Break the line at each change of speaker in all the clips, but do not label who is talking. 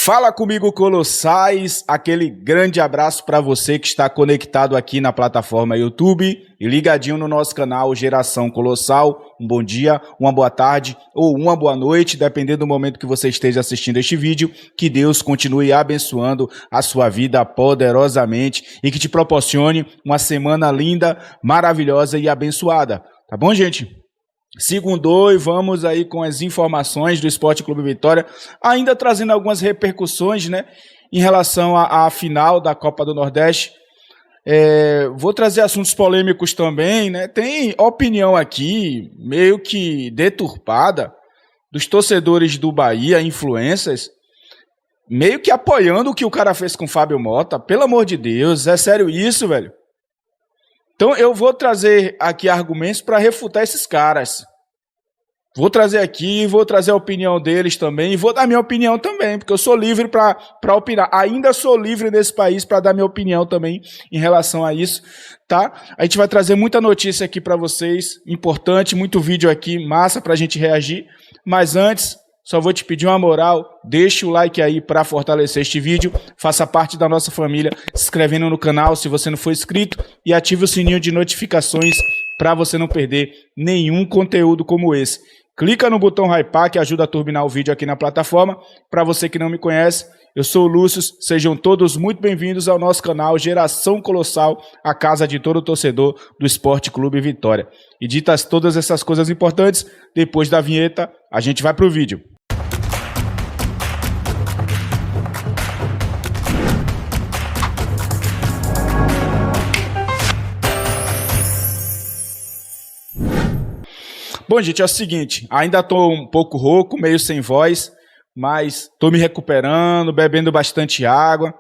Fala comigo, Colossais, aquele grande abraço para você que está conectado aqui na plataforma YouTube e ligadinho no nosso canal Geração Colossal. Um bom dia, uma boa tarde ou uma boa noite, dependendo do momento que você esteja assistindo este vídeo. Que Deus continue abençoando a sua vida poderosamente e que te proporcione uma semana linda, maravilhosa e abençoada. Tá bom, gente? Segundou e vamos aí com as informações do Esporte Clube Vitória, ainda trazendo algumas repercussões, né, em relação à final da Copa do Nordeste. Vou trazer assuntos polêmicos também, né? Tem opinião aqui meio que deturpada dos torcedores do Bahia, influencers, meio que apoiando o que o cara fez com o Fábio Mota. Pelo amor de Deus, é sério isso, velho? Então eu vou trazer aqui argumentos para refutar esses caras. Vou trazer aqui, vou trazer a opinião deles também, e vou dar minha opinião também, porque eu sou livre para opinar. Ainda sou livre nesse país para dar minha opinião também em relação a isso, tá? A gente vai trazer muita notícia aqui para vocês, importante, muito vídeo aqui, massa para a gente reagir. Mas antes, só vou te pedir uma moral, deixa o like aí para fortalecer este vídeo, faça parte da nossa família, se inscrevendo no canal se você não for inscrito e ative o sininho de notificações para você não perder nenhum conteúdo como esse. Clica no botão hypar que ajuda a turbinar o vídeo aqui na plataforma. Para você que não me conhece, eu sou o Lúcio, sejam todos muito bem-vindos ao nosso canal Geração Colossal, a casa de todo torcedor do Esporte Clube Vitória. E ditas todas essas coisas importantes, depois da vinheta, a gente vai pro vídeo. Bom, gente, é o seguinte, ainda estou um pouco rouco, meio sem voz, mas estou me recuperando, bebendo bastante água.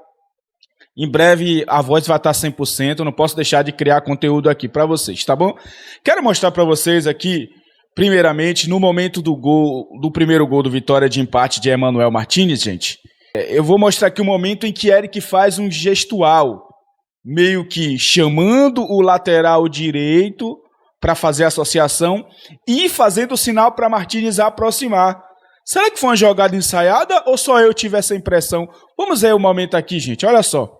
Em breve a voz vai estar 100%, não posso deixar de criar conteúdo aqui para vocês, tá bom? Quero mostrar para vocês aqui, primeiramente, no momento do primeiro gol do Vitória de empate de Emanuel Martínez, gente. Eu vou mostrar aqui o momento em que Eric faz um gestual, meio que chamando o lateral direito para fazer a associação e fazendo o sinal para Martínez aproximar. Será que foi uma jogada ensaiada ou só eu tive essa impressão? Vamos ver o momento aqui, gente. Olha só.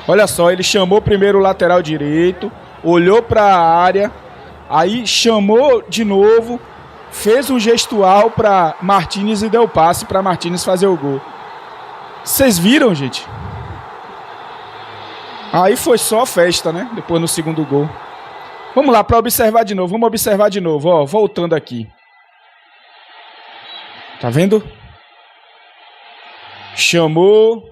Olha só, ele chamou primeiro o lateral direito, olhou para a área, aí chamou de novo, fez um gestual para Martínez e deu passe para Martínez fazer o gol. Vocês viram, gente? Aí foi só festa, né? Depois no segundo gol. Vamos lá, para observar de novo. Vamos observar de novo, ó. Voltando aqui. Tá vendo? Chamou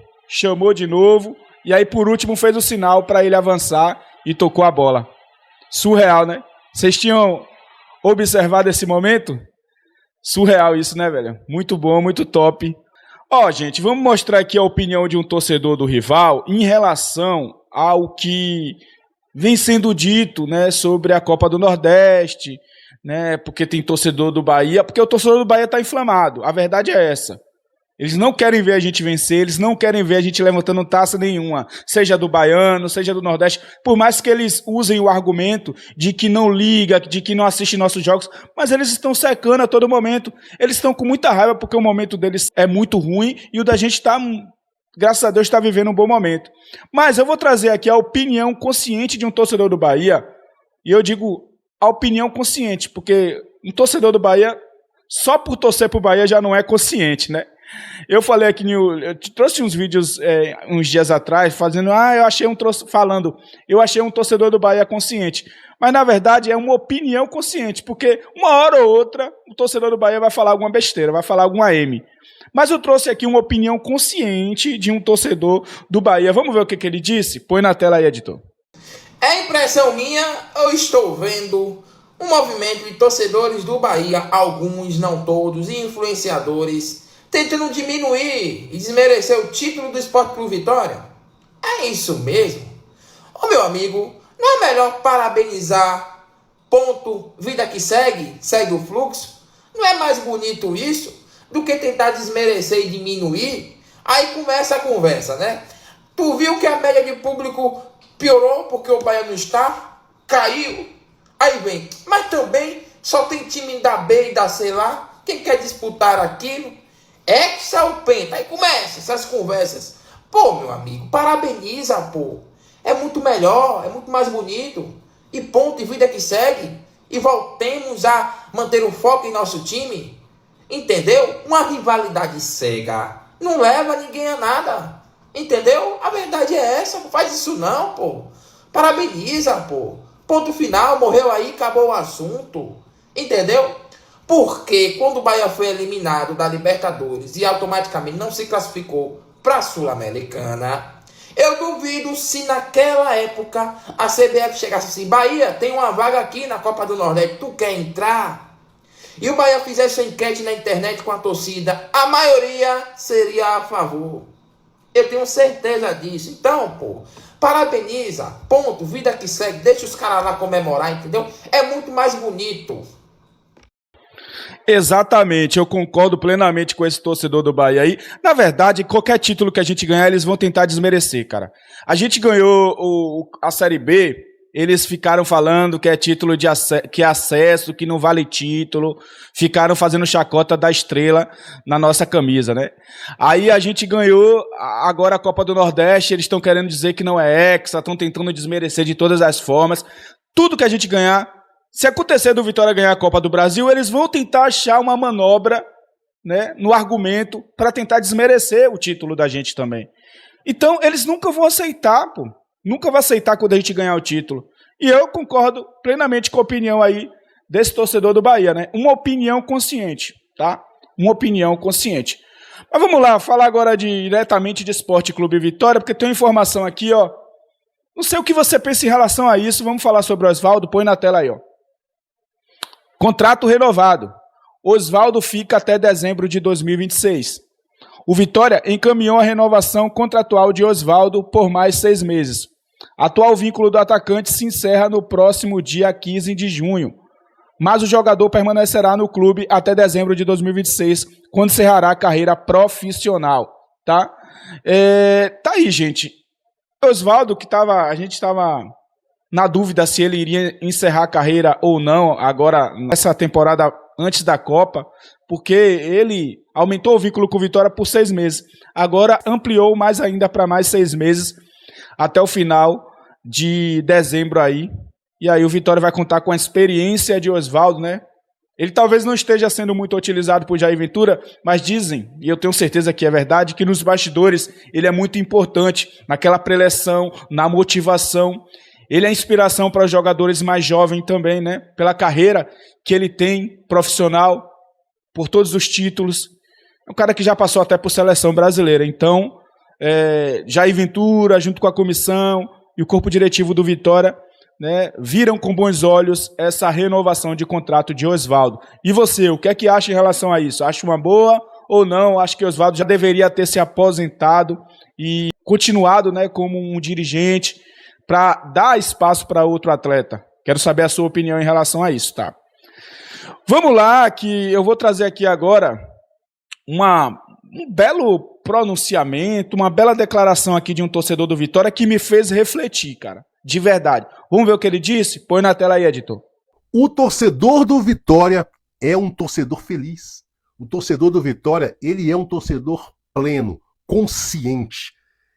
de novo. E aí, por último, fez o sinal para ele avançar e tocou a bola. Surreal, né? Vocês tinham observado esse momento? Surreal isso, né, velho? Muito bom, muito top. Ó, gente, vamos mostrar aqui a opinião de um torcedor do rival em relação ao que vem sendo dito, né, sobre a Copa do Nordeste, né, porque tem torcedor do Bahia, porque o torcedor do Bahia está inflamado, a verdade é essa. Eles não querem ver a gente vencer, eles não querem ver a gente levantando taça nenhuma, seja do Baiano, seja do Nordeste, por mais que eles usem o argumento de que não liga, de que não assiste nossos jogos, mas eles estão secando a todo momento, eles estão com muita raiva porque o momento deles é muito ruim e o da gente está, graças a Deus, está vivendo um bom momento. Mas eu vou trazer aqui a opinião consciente de um torcedor do Bahia, e eu digo a opinião consciente, porque um torcedor do Bahia, só por torcer para o Bahia já não é consciente, né? Eu falei aqui, eu trouxe uns vídeos uns dias atrás, eu achei um torcedor do Bahia consciente. Mas, na verdade, é uma opinião consciente, porque uma hora ou outra o torcedor do Bahia vai falar alguma besteira, vai falar alguma M. Mas eu trouxe aqui uma opinião consciente de um torcedor do Bahia. Vamos ver o que ele disse? Põe na tela aí, editor.
É impressão minha, eu estou vendo um movimento de torcedores do Bahia, alguns, não todos, e influenciadores, tentando diminuir e desmerecer o título do Esporte Clube Vitória? É isso mesmo? Ô meu amigo, não é melhor parabenizar, ponto, vida que segue, segue o fluxo? Não é mais bonito isso do que tentar desmerecer e diminuir? Aí começa a conversa, né? Tu viu que a média de público piorou porque o Bahia não está? Caiu? Aí vem, mas também só tem time da B e da C lá. Quem quer disputar aquilo? Hexa ou Penta? Aí começa essas conversas. Pô, meu amigo, parabeniza, pô. É muito melhor, é muito mais bonito. E ponto, e vida que segue. E voltemos a manter o foco em nosso time. Entendeu? Uma rivalidade cega não leva ninguém a nada. Entendeu? A verdade é essa. Não faz isso não, pô. Parabeniza, pô. Ponto final, morreu aí, acabou o assunto. Entendeu? Porque quando o Bahia foi eliminado da Libertadores e automaticamente não se classificou para a Sul-Americana, eu duvido se naquela época a CBF chegasse assim: Bahia, tem uma vaga aqui na Copa do Nordeste, tu quer entrar? E o Bahia fizesse a enquete na internet com a torcida, a maioria seria a favor. Eu tenho certeza disso. Então, pô, parabeniza, ponto, vida que segue, deixa os caras lá comemorar, entendeu? É muito mais bonito.
Exatamente, eu concordo plenamente com esse torcedor do Bahia aí. Na verdade, qualquer título que a gente ganhar, eles vão tentar desmerecer, cara. A gente ganhou a Série B, eles ficaram falando que é título que é acesso, que não vale título, ficaram fazendo chacota da estrela na nossa camisa, né? Aí a gente ganhou agora a Copa do Nordeste, eles estão querendo dizer que não é hexa, estão tentando desmerecer de todas as formas. Tudo que a gente ganhar, se acontecer do Vitória ganhar a Copa do Brasil, eles vão tentar achar uma manobra, né, no argumento para tentar desmerecer o título da gente também. Então, eles nunca vão aceitar, pô. Nunca vão aceitar quando a gente ganhar o título. E eu concordo plenamente com a opinião aí desse torcedor do Bahia, né? Uma opinião consciente, tá? Uma opinião consciente. Mas vamos lá, falar agora diretamente de Esporte Clube Vitória, porque tem uma informação aqui, ó. Não sei o que você pensa em relação a isso, vamos falar sobre o Oswaldo, põe na tela aí, ó. Contrato renovado. Oswaldo fica até dezembro de 2026. O Vitória encaminhou a renovação contratual de Oswaldo por mais 6 meses. Atual vínculo do atacante se encerra no próximo dia 15 de junho. Mas o jogador permanecerá no clube até dezembro de 2026, quando encerrará a carreira profissional. Tá? Tá aí, gente. Oswaldo, que a gente estava na dúvida se ele iria encerrar a carreira ou não, agora nessa temporada antes da Copa, porque ele aumentou o vínculo com o Vitória por 6 meses. Agora ampliou mais ainda para mais 6 meses, até o final de dezembro aí. E aí o Vitória vai contar com a experiência de Oswaldo, né? Ele talvez não esteja sendo muito utilizado por Jair Ventura, mas dizem, e eu tenho certeza que é verdade, que nos bastidores ele é muito importante naquela preleção, na motivação. Ele é inspiração para os jogadores mais jovens também, né? Pela carreira que ele tem, profissional, por todos os títulos. É um cara que já passou até por seleção brasileira. Então, Jair Ventura, junto com a comissão e o corpo diretivo do Vitória, né, viram com bons olhos essa renovação de contrato de Oswaldo. E você, o que é que acha em relação a isso? Acha uma boa ou não? Acho que Oswaldo já deveria ter se aposentado e continuado, né, como um dirigente, para dar espaço para outro atleta. Quero saber a sua opinião em relação a isso, tá? Vamos lá, que eu vou trazer aqui agora um belo pronunciamento, uma bela declaração aqui de um torcedor do Vitória que me fez refletir, cara, de verdade. Vamos ver o que ele disse? Põe na tela aí, editor.
O torcedor do Vitória é um torcedor feliz. O torcedor do Vitória, ele é um torcedor pleno, consciente.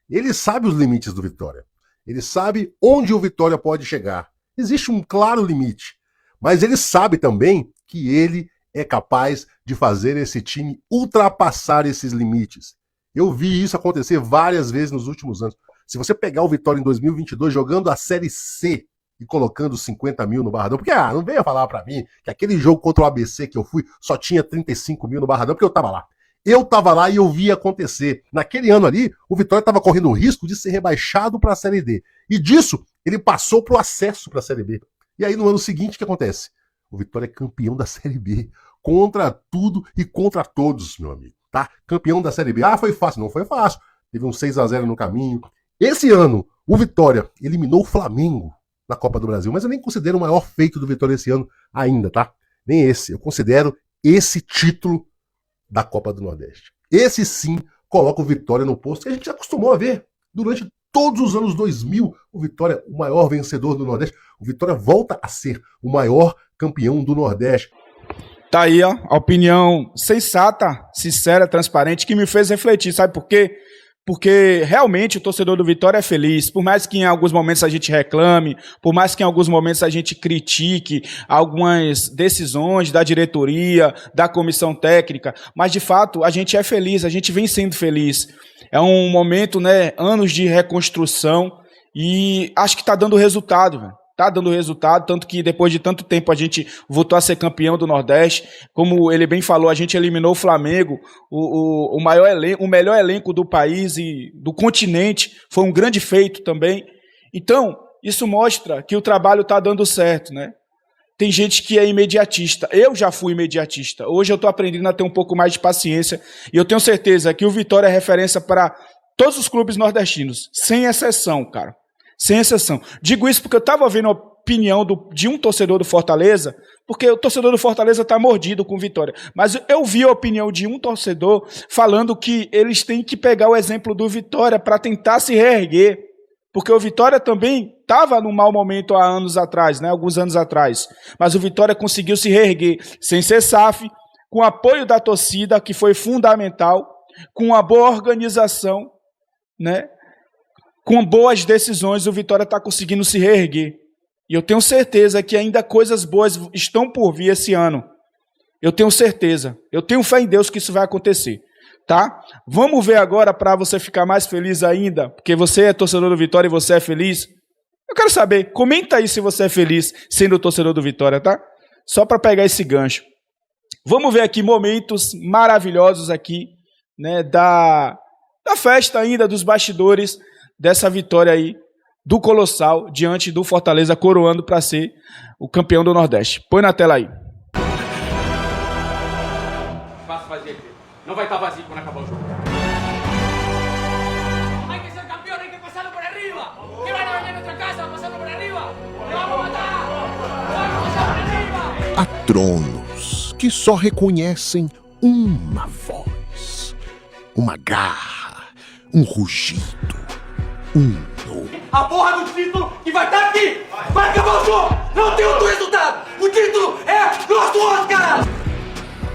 Ele sabe os limites do Vitória. Ele sabe onde o Vitória pode chegar. Existe um claro limite. Mas ele sabe também que ele é capaz de fazer esse time ultrapassar esses limites. Eu vi isso acontecer várias vezes nos últimos anos. Se você pegar o Vitória em 2022 jogando a Série C e colocando 50 mil no Barradão, porque não venha falar pra mim que aquele jogo contra o ABC que eu fui só tinha 35 mil no Barradão, porque eu tava lá. Eu tava lá e eu vi acontecer. Naquele ano ali, o Vitória estava correndo o risco de ser rebaixado para a Série D. E disso, ele passou pro acesso para a Série B. E aí, no ano seguinte, o que acontece? O Vitória é campeão da Série B. Contra tudo e contra todos, meu amigo. Tá? Campeão da Série B. Foi fácil. Não foi fácil. Teve um 6-0 no caminho. Esse ano, o Vitória eliminou o Flamengo na Copa do Brasil. Mas eu nem considero o maior feito do Vitória esse ano ainda, tá? Nem esse. Eu considero esse título da Copa do Nordeste. Esse sim coloca o Vitória no posto que a gente já acostumou a ver durante todos os anos 2000. O Vitória, o maior vencedor do Nordeste. O Vitória volta a ser o maior campeão do Nordeste.
Tá aí, ó, a opinião sensata, sincera, transparente, que me fez refletir, sabe por quê? Porque realmente o torcedor do Vitória é feliz, por mais que em alguns momentos a gente reclame, por mais que em alguns momentos a gente critique algumas decisões da diretoria, da comissão técnica, mas de fato a gente é feliz, a gente vem sendo feliz. É um momento, né, anos de reconstrução e acho que tá dando resultado, velho. Tá dando resultado, tanto que depois de tanto tempo a gente voltou a ser campeão do Nordeste. Como ele bem falou, a gente eliminou o Flamengo, o melhor elenco do país e do continente. Foi um grande feito também. Então, isso mostra que o trabalho está dando certo, né? Tem gente que é imediatista. Eu já fui imediatista. Hoje eu estou aprendendo a ter um pouco mais de paciência. E eu tenho certeza que o Vitória é referência para todos os clubes nordestinos, sem exceção, cara. Sem exceção. Digo isso porque eu estava vendo a opinião de um torcedor do Fortaleza, porque o torcedor do Fortaleza está mordido com Vitória. Mas eu vi a opinião de um torcedor falando que eles têm que pegar o exemplo do Vitória para tentar se reerguer. Porque o Vitória também estava num mau momento há anos atrás, né? Alguns anos atrás. Mas o Vitória conseguiu se reerguer sem ser SAF, com o apoio da torcida, que foi fundamental, com uma boa organização, né? Com boas decisões, o Vitória está conseguindo se reerguer. E eu tenho certeza que ainda coisas boas estão por vir esse ano. Eu tenho certeza. Eu tenho fé em Deus que isso vai acontecer. Tá? Vamos ver agora para você ficar mais feliz ainda, porque você é torcedor do Vitória e você é feliz. Eu quero saber, comenta aí se você é feliz sendo torcedor do Vitória, tá? Só para pegar esse gancho. Vamos ver aqui momentos maravilhosos aqui, né, da festa ainda, dos bastidores dessa vitória aí do Colossal diante do Fortaleza, coroando para ser o campeão do Nordeste. Põe na tela aí.
Espaço vazio aqui. Não vai estar vazio quando acabar o jogo. Hay que ser campeón, hay que pasarlo por arriba. Que van a venir a nuestra casa pasando por arriba. ¡Le vamos a matar! ¡Vamos a pasar por arriba!
Há tronos que só reconhecem uma voz, uma garra, um rugido, um
A porra do título que vai estar aqui! Vai acabar o jogo! Não tem outro resultado! O título é nosso Oscar!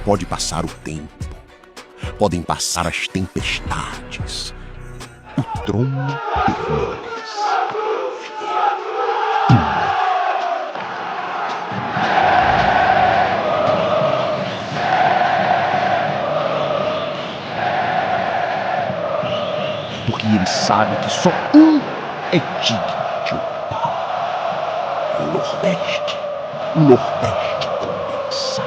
Pode passar o tempo, podem passar as tempestades. O trono permanece. Porque ele sabe que só um é digno de ocupar o Nordeste. O Nordeste compensa.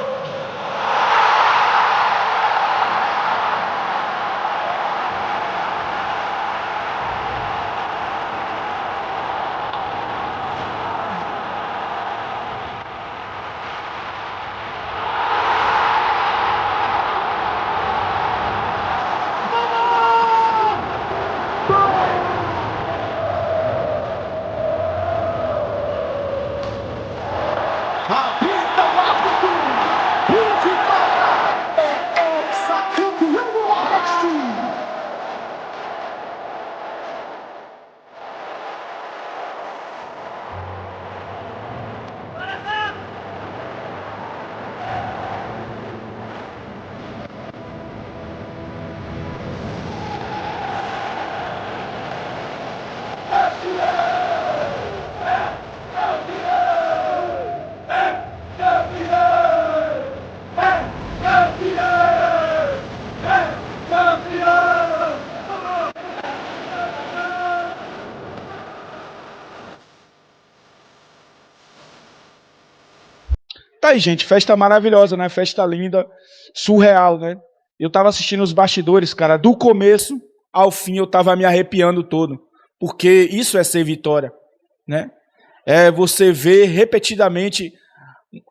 Tá aí, gente, festa maravilhosa, né? Festa linda, surreal, né? Eu tava assistindo os bastidores, cara, do começo ao fim eu tava me arrepiando todo, porque isso é ser Vitória, né? É você ver repetidamente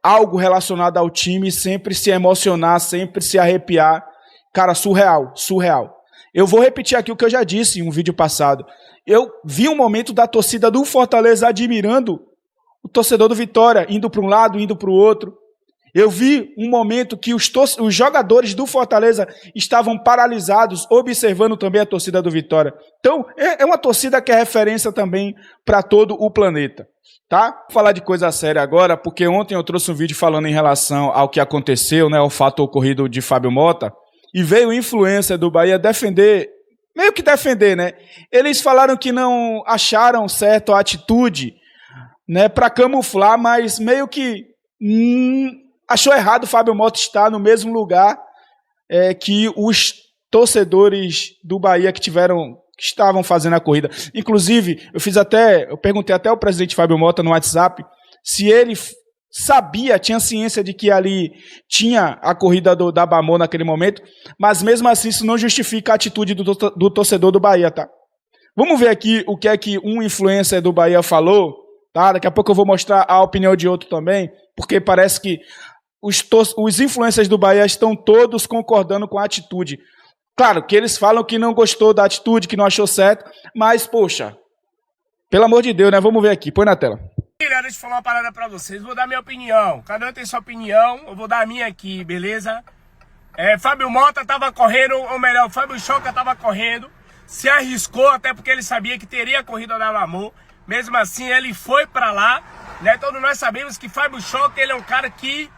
algo relacionado ao time, sempre se emocionar, sempre se arrepiar. Cara, surreal, surreal. Eu vou repetir aqui o que eu já disse em um vídeo passado. Eu vi um momento da torcida do Fortaleza admirando o torcedor do Vitória, indo para um lado, indo para o outro. Eu vi um momento que os jogadores do Fortaleza estavam paralisados, observando também a torcida do Vitória. Então, é uma torcida que é referência também para todo o planeta. Tá? Vou falar de coisa séria agora, porque ontem eu trouxe um vídeo falando em relação ao que aconteceu, né, ao fato ocorrido de Fábio Mota, e veio influência do Bahia defender, meio que defender, né? Eles falaram que não acharam certo a atitude, né, para camuflar, mas meio que achou errado o Fábio Mota estar no mesmo lugar que os torcedores do Bahia que estavam fazendo a corrida. Inclusive, eu perguntei até ao presidente Fábio Mota no WhatsApp se ele tinha ciência de que ali tinha a corrida da Bamor naquele momento, mas mesmo assim isso não justifica a atitude do torcedor do Bahia, tá? Vamos ver aqui o que é que um influencer do Bahia falou, tá? Daqui a pouco eu vou mostrar a opinião de outro também, porque parece que os influencers do Bahia estão todos concordando com a atitude. Claro que eles falam que não gostou da atitude, que não achou certo, mas, poxa, pelo amor de Deus, né? Vamos ver aqui, põe na tela.
Deixa eu falar uma parada pra vocês, vou dar minha opinião. Cada um tem sua opinião, eu vou dar a minha aqui, beleza? Fábio Mota tava correndo, ou melhor, Fábio Choca tava correndo, se arriscou, até porque ele sabia que teria a corrida da Bamor. Mesmo assim, ele foi pra lá, né? Todos nós sabemos que Fábio Choca, ele é um cara que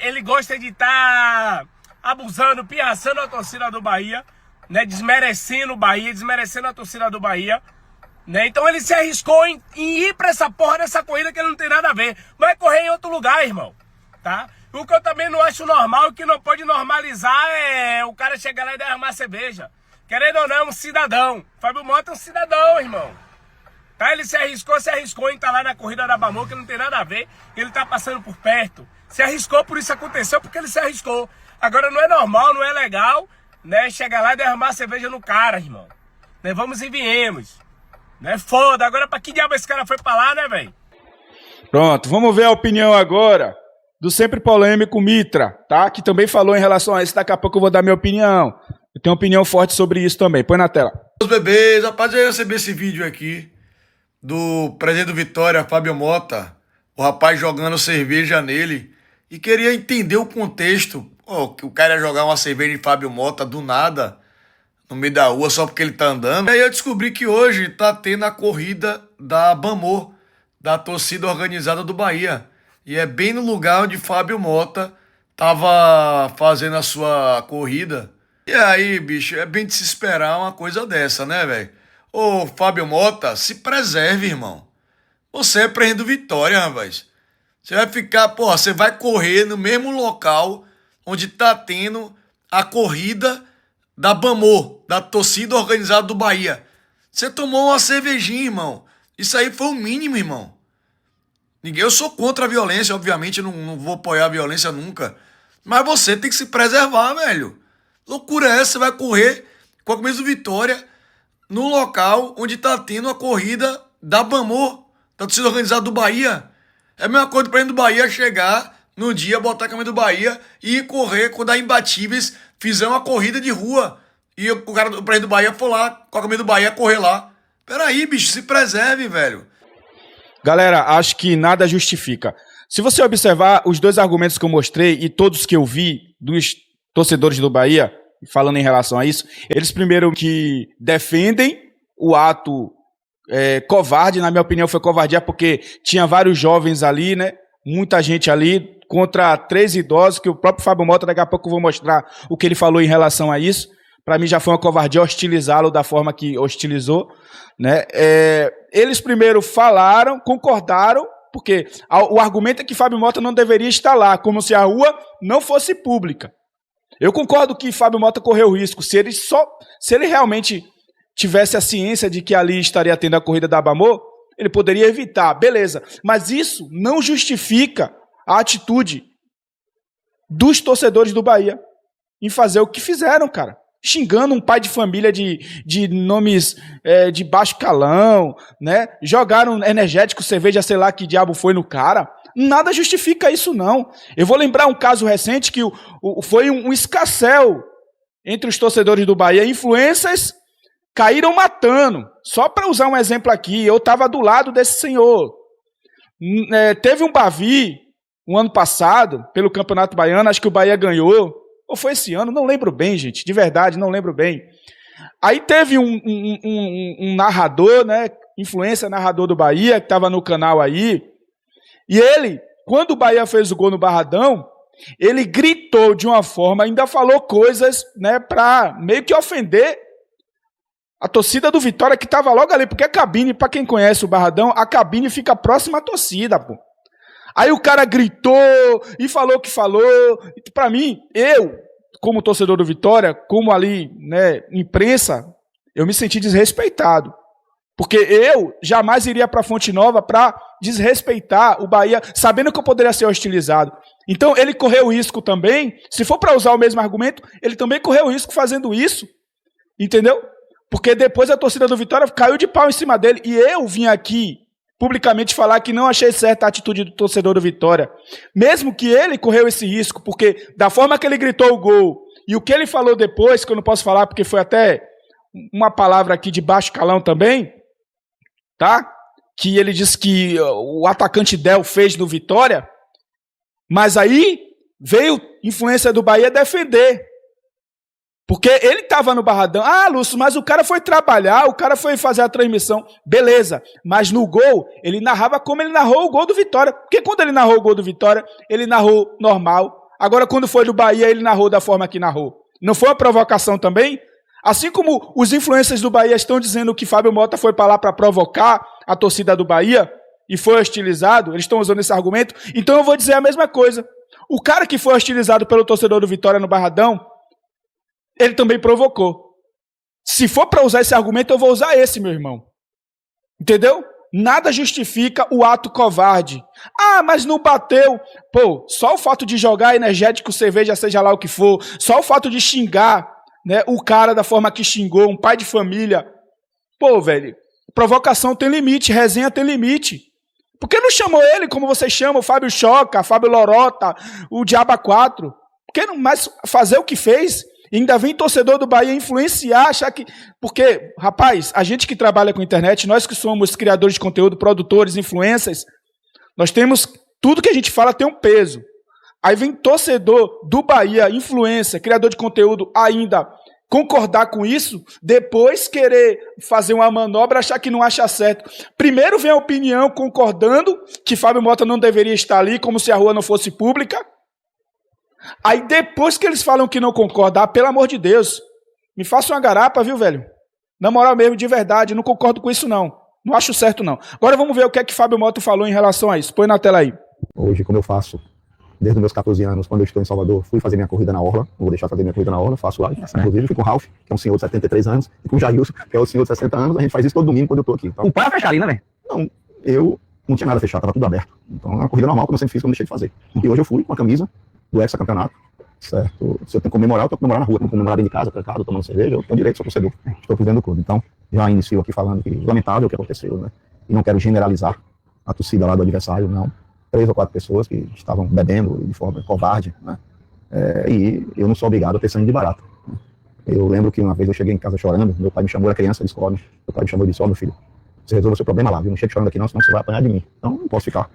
ele gosta de estar abusando, pirraçando a torcida do Bahia, né? Desmerecendo o Bahia, desmerecendo a torcida do Bahia, né? Então ele se arriscou em ir pra essa porra dessa corrida que ele não tem nada a ver. Vai correr em outro lugar, irmão, tá? O que eu também não acho normal, o que não pode normalizar é o cara chegar lá e derramar cerveja. Querendo ou não, é um cidadão. Fábio Mota é um cidadão, irmão. Tá? Ele se arriscou em estar lá na corrida da Bamor, que não tem nada a ver, ele tá passando por perto. Se arriscou, por isso aconteceu, porque ele se arriscou. Agora não é normal, não é legal, né? Chegar lá e derramar cerveja no cara, irmão. Né? Vamos e viemos. Né? Foda, agora pra que diabo esse cara foi pra lá, né, velho?
Pronto, vamos ver a opinião agora do sempre polêmico Mitra, tá? Que também falou em relação a isso, daqui a pouco eu vou dar minha opinião. Eu tenho uma opinião forte sobre isso também, põe na tela.
Os bebês, rapaz, eu recebi esse vídeo aqui do presidente do Vitória, Fábio Mota, o rapaz jogando cerveja nele, e queria entender o contexto, que o cara ia jogar uma cerveja em Fábio Mota do nada, no meio da rua, só porque ele tá andando. E aí eu descobri que hoje tá tendo a corrida da Bamor, da torcida organizada do Bahia, e é bem no lugar onde Fábio Mota tava fazendo a sua corrida. E aí, bicho, é bem de se esperar uma coisa dessa, né, velho? Ô, Fábio Mota, se preserve, irmão. Você é presidente do Vitória, rapaz. Você vai ficar, você vai correr no mesmo local onde tá tendo a corrida da Bamor, da torcida organizada do Bahia. Você tomou uma cervejinha, irmão. Isso aí foi o mínimo, irmão. Eu sou contra a violência, obviamente, não vou apoiar a violência nunca. Mas você tem que se preservar, velho. Loucura é essa? Você vai correr com a camisa do Vitória no local onde tá tendo a corrida da Bamor, da torcida organizada do Bahia. É a mesma coisa do presidente do Bahia chegar no dia, botar a camisa do Bahia e correr quando a Imbatíveis fizer uma corrida de rua. E o presidente do Bahia for lá, com a camisa do Bahia, correr lá. Peraí, bicho, se preserve, velho.
Galera, acho que nada justifica. Se você observar os dois argumentos que eu mostrei e todos que eu vi dos torcedores do Bahia, falando em relação a isso, eles primeiro que defendem o ato covarde, na minha opinião foi covardia, porque tinha vários jovens ali, né? Muita gente ali, contra 3 idosos, que o próprio Fábio Mota, daqui a pouco eu vou mostrar o que ele falou em relação a isso. Para mim já foi uma covardia hostilizá-lo da forma que hostilizou, né? Eles primeiro falaram, concordaram, porque o argumento é que Fábio Mota não deveria estar lá, como se a rua não fosse pública. Eu concordo que Fábio Mota correu risco. Se ele realmente tivesse a ciência de que ali estaria tendo a corrida da Bamor, ele poderia evitar, beleza. Mas isso não justifica a atitude dos torcedores do Bahia em fazer o que fizeram, cara. Xingando um pai de família de nomes de baixo calão, né? Jogaram energético, cerveja, sei lá que diabo foi no cara. Nada justifica isso, não. Eu vou lembrar um caso recente que foi um escarcéu entre os torcedores do Bahia. Influências caíram matando. Só para usar um exemplo aqui, eu estava do lado desse senhor. Teve um Bavi, o ano passado, pelo Campeonato Baiano, acho que o Bahia ganhou, ou foi esse ano, não lembro bem, gente, de verdade, não lembro bem. Aí teve um narrador, né, influência narrador do Bahia, que estava no canal aí, e ele, quando o Bahia fez o gol no Barradão, ele gritou de uma forma, ainda falou coisas, né, para meio que ofender a torcida do Vitória, que estava logo ali, porque a cabine, para quem conhece o Barradão, a cabine fica próxima à torcida, pô. Aí o cara gritou e falou o que falou. Para mim, eu, como torcedor do Vitória, como ali, né, imprensa, eu me senti desrespeitado. Porque eu jamais iria para Fonte Nova para desrespeitar o Bahia, sabendo que eu poderia ser hostilizado. Então ele correu risco também, se for para usar o mesmo argumento, ele também correu risco fazendo isso, entendeu? Porque depois a torcida do Vitória caiu de pau em cima dele, e eu vim aqui publicamente falar que não achei certa a atitude do torcedor do Vitória, mesmo que ele correu esse risco, porque da forma que ele gritou o gol, e o que ele falou depois, que eu não posso falar porque foi até uma palavra aqui de baixo calão também, tá? Que ele disse que o atacante Del fez no Vitória, mas aí veio influência do Bahia defender. Porque ele estava no Barradão. Ah, Lúcio, mas o cara foi trabalhar, o cara foi fazer a transmissão. Beleza, mas no gol, ele narrava como ele narrou o gol do Vitória. Porque quando ele narrou o gol do Vitória, ele narrou normal. Agora, quando foi do Bahia, ele narrou da forma que narrou. Não foi uma provocação também? Assim como os influencers do Bahia estão dizendo que Fábio Mota foi para lá para provocar a torcida do Bahia e foi hostilizado, eles estão usando esse argumento, então eu vou dizer a mesma coisa. O cara que foi hostilizado pelo torcedor do Vitória no Barradão, ele também provocou. Se for para usar esse argumento, eu vou usar esse, meu irmão. Entendeu? Nada justifica o ato covarde. Ah, mas não bateu. Pô, só o fato de jogar energético, cerveja, seja lá o que for, só o fato de xingar, né, o cara da forma que xingou, um pai de família. Pô, velho, provocação tem limite, resenha tem limite. Por que não chamou ele como vocês chamam, o Fábio Choca, Fábio Lorota, o Diaba 4? Por que não mais fazer o que fez? E ainda vem torcedor do Bahia influenciar, achar que... Porque, rapaz, a gente que trabalha com internet, nós que somos criadores de conteúdo, produtores, influencers, nós temos... Tudo que a gente fala tem um peso. Aí vem torcedor do Bahia, influencer, criador de conteúdo, ainda concordar com isso, depois querer fazer uma manobra, achar que não acha certo. Primeiro vem a opinião concordando que Fábio Mota não deveria estar ali, como se a rua não fosse pública. Aí depois que eles falam que não concordam, pelo amor de Deus, me faça uma garapa, viu, velho? Na moral mesmo, de verdade, não concordo com isso não. Não acho certo não. Agora vamos ver o que é que Fábio Mota falou em relação a isso. Põe na tela aí.
Hoje, como eu faço, desde os meus 14 anos, quando eu estou em Salvador, fui fazer minha corrida na Orla, vou deixar fazer minha corrida na Orla, faço lá, inclusive fui com o Ralf, que é um senhor de 73 anos, e com o Jailson, que é o senhor de 60 anos, a gente faz isso todo domingo quando eu tô aqui. Então,
o pai é fechado ali, né, velho?
Não, eu não tinha nada fechado, tava tudo aberto. Então é uma corrida normal, como eu sempre fiz, que eu não deixei de fazer. E hoje eu fui com a camisa do Hexacampeonato, certo? Se eu tenho que comemorar, eu tenho que comemorar na rua, eu tenho que comemorar dentro de casa, trancado, tomando cerveja, eu tenho direito, sou torcedor, estou por dentro do clube. Então, já inicio aqui falando que lamentável o que aconteceu, né? E não quero generalizar a torcida lá do adversário, não. 3 ou 4 pessoas que estavam bebendo de forma covarde, né? E eu não sou obrigado a ter sangue de barata. Né? Eu lembro que uma vez eu cheguei em casa chorando, meu pai me chamou, era criança, ele disse, meu pai me chamou e disse, meu filho, você resolve o seu problema lá, viu? Não chega chorando aqui não, senão você vai apanhar de mim. Então não posso ficar.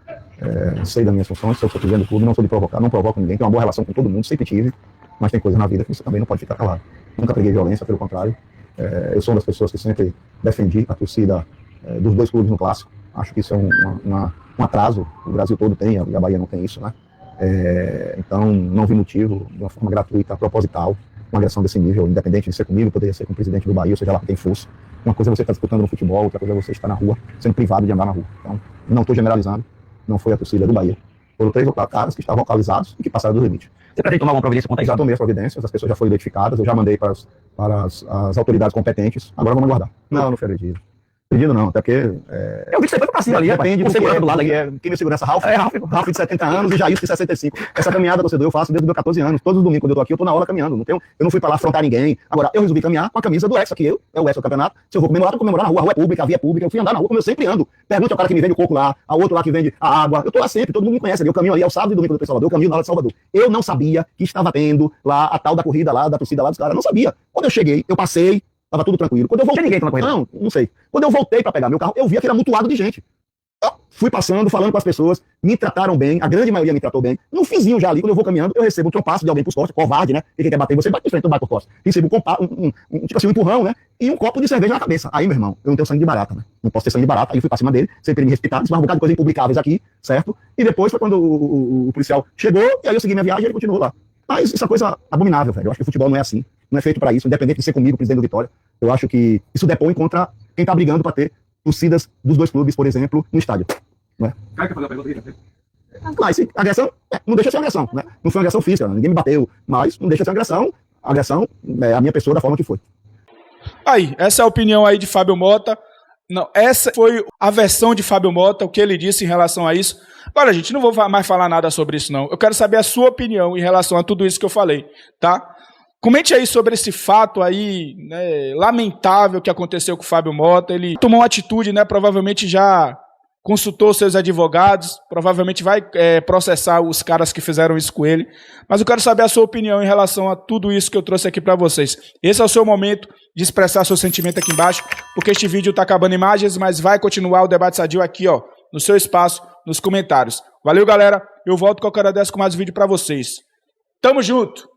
Sei das minhas funções, sou presidente do clube, não sou de provocar, não provoco ninguém, tenho uma boa relação com todo mundo, sempre tive, mas tem coisa na vida que você também não pode ficar calado. Nunca preguei violência, pelo contrário. Eu sou uma das pessoas que sempre defendi a torcida dos 2 clubes no clássico. Acho que isso é um atraso, o Brasil todo tem, e a Bahia não tem isso, né? Então, não vi motivo, de uma forma gratuita, proposital, uma agressão desse nível, independente de ser comigo, poderia ser com o presidente do Bahia, ou seja lá que tem força. Uma coisa é você estar disputando no futebol, outra coisa é você estar na rua, sendo privado de andar na rua. Então, não estou generalizando, não foi a torcida do Bahia. Foram 3 ou 4 caras que estavam localizados e que passaram do limite.
Você pretende tomar alguma providência contra isso?
Já tomei as providências, as pessoas já foram identificadas, eu já mandei para as autoridades competentes, agora vamos aguardar. Não fui agredido. Pedido não, até porque...
Eu vi que você foi pra cima ali,
depende do
você
que
do lado
aí. Quem me segura essa Ralf? Ralf de 70 anos e Jair de 65. Essa caminhada, torcedor, eu faço desde os meus 14 anos. Todos os domingos, quando eu tô aqui, eu tô na hora caminhando. Eu não fui pra lá afrontar ninguém. Agora, eu resolvi caminhar com a camisa do Hexa, que é o Hexa Campeonato. Se eu vou comemorar, eu vou comemorar na rua. A rua é pública, a via é pública. Eu fui andar na rua como eu sempre ando. Pergunte ao cara que me vende o coco lá, ao outro lá que vende a água. Eu tô lá sempre, todo mundo me conhece ali. Eu caminho ali, é o sábado e domingo quando eu tô em Salvador, eu caminho na hora de Salvador. Eu não sabia que estava tendo lá a tal da corrida lá, da torcida lá dos caras. Não sabia. Quando eu cheguei, eu passei, tava tudo tranquilo. Quando eu voltei,
ninguém na corrida?
Não sei. Quando eu voltei pra pegar meu carro, eu vi aquele amontoado de gente. Eu fui passando, falando com as pessoas, me trataram bem, a grande maioria me tratou bem. No finzinho já ali, quando eu vou caminhando, eu recebo um trompaço de alguém por costas, covarde, né? Quem quer bater, você bate de frente, não bate por costas. Recebo tipo assim, um empurrão, né? E um copo de cerveja na cabeça. Aí, meu irmão, eu não tenho sangue de barata, né? Não posso ter sangue de barata. Aí eu fui pra cima dele, sempre ele me respeitar, disse um bocado de coisas impublicáveis aqui, certo? E depois foi quando o policial chegou, e aí eu segui minha viagem e ele continuou lá. Mas isso é coisa abominável, velho. Eu acho que o futebol não é assim. Não é feito pra isso, independente de ser comigo, presidente do Vitória. Eu acho que isso depõe contra quem tá brigando pra ter torcidas dos dois clubes, por exemplo, no estádio. Né? Mas agressão não deixa de ser agressão, né? Não foi uma agressão física, ninguém me bateu, mas não deixa de ser agressão. Agressão é a minha pessoa da forma que foi.
Aí, essa é a opinião aí de Fábio Mota. Não, essa foi a versão de Fábio Mota, o que ele disse em relação a isso. Agora, gente, não vou mais falar nada sobre isso, não. Eu quero saber a sua opinião em relação a tudo isso que eu falei, tá? Comente aí sobre esse fato aí, né, lamentável que aconteceu com o Fábio Mota. Ele tomou uma atitude, né, provavelmente já consultou seus advogados, provavelmente vai processar os caras que fizeram isso com ele. Mas eu quero saber a sua opinião em relação a tudo isso que eu trouxe aqui para vocês. Esse é o seu momento de expressar seu sentimento aqui embaixo, porque este vídeo tá acabando imagens, mas vai continuar o debate sadio aqui, ó, no seu espaço, nos comentários. Valeu, galera. Eu volto qualquer hora dessa com mais vídeo para vocês. Tamo junto!